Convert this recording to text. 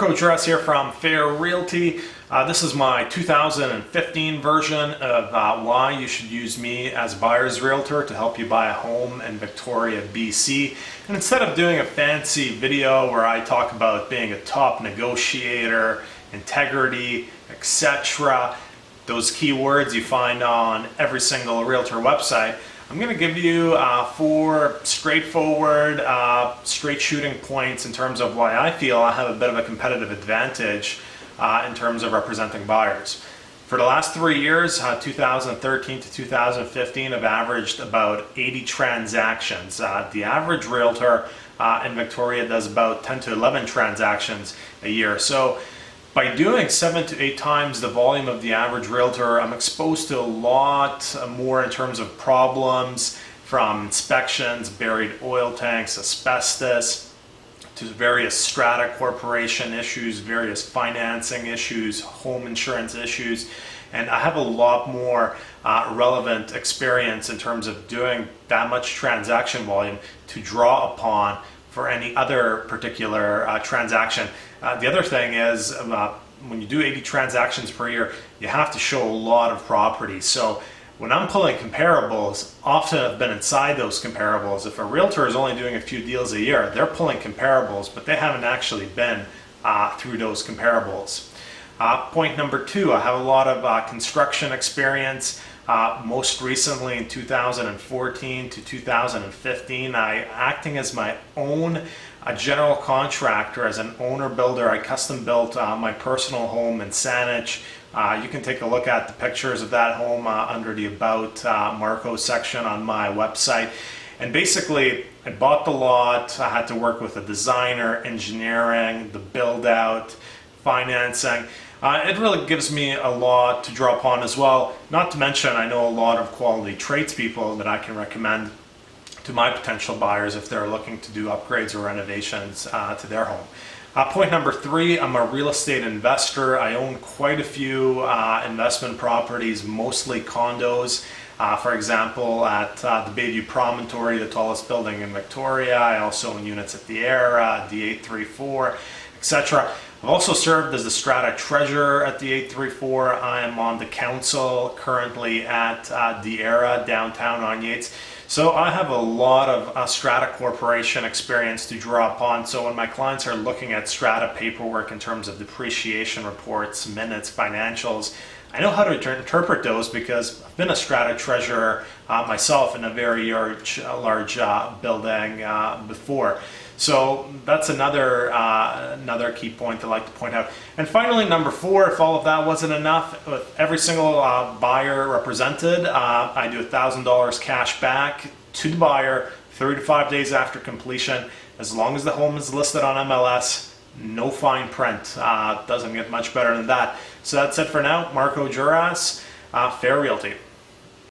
Marko Juras here from Fair Realty. This is my 2015 version of why you should use me as a buyer's realtor to help you buy a home in Victoria, BC. And instead of doing a fancy video where I talk about being a top negotiator, integrity, etc., those keywords you find on every single realtor website, I'm going to give you 4 straightforward, straight shooting points in terms of why I feel I have a bit of a competitive advantage in terms of representing buyers. For the last 3 years, 2013 to 2015, I've averaged about 80 transactions. The average realtor in Victoria does about 10 to 11 transactions a year. So by doing 7 to 8 times the volume of the average realtor, I'm exposed to a lot more in terms of problems, from inspections, buried oil tanks, asbestos, to various strata corporation issues, various financing issues, home insurance issues. And I have a lot more relevant experience in terms of doing that much transaction volume to draw upon for any other particular transaction. The other thing is, when you do 80 transactions per year, you have to show a lot of properties. So when I'm pulling comparables, often I've been inside those comparables. If a realtor is only doing a few deals a year, they're pulling comparables, but they haven't actually been through those comparables. Point number 2, I have a lot of construction experience. Most recently in 2014 to 2015, acting as my own general contractor, as an owner builder. I custom built my personal home in Saanich. You can take a look at the pictures of that home under the About Marko section on my website. And basically, I bought the lot. I had to work with a designer, engineering, the build out, financing. It really gives me a lot to draw upon as well. Not to mention, I know a lot of quality tradespeople that I can recommend to my potential buyers if they're looking to do upgrades or renovations to their home. Point number 3, I'm a real estate investor. I own quite a few investment properties, mostly condos. For example, at the Bayview Promontory, the tallest building in Victoria. I also own units at the Era, the 834, etc. I've also served as the Strata Treasurer at the 834. I am on the council currently at the Era downtown on Yates. So I have a lot of Strata Corporation experience to draw upon. So when my clients are looking at Strata paperwork in terms of depreciation reports, minutes, financials, I know how to interpret those because I've been a Strata Treasurer myself in a very large building before. So that's another key point I'd like to point out. And finally, number 4, if all of that wasn't enough, with every single buyer represented, I do $1,000 cash back to the buyer 3 to 5 days after completion, as long as the home is listed on MLS. No fine print. Doesn't get much better than that. So that's it for now. Marko Juras, Fair Realty.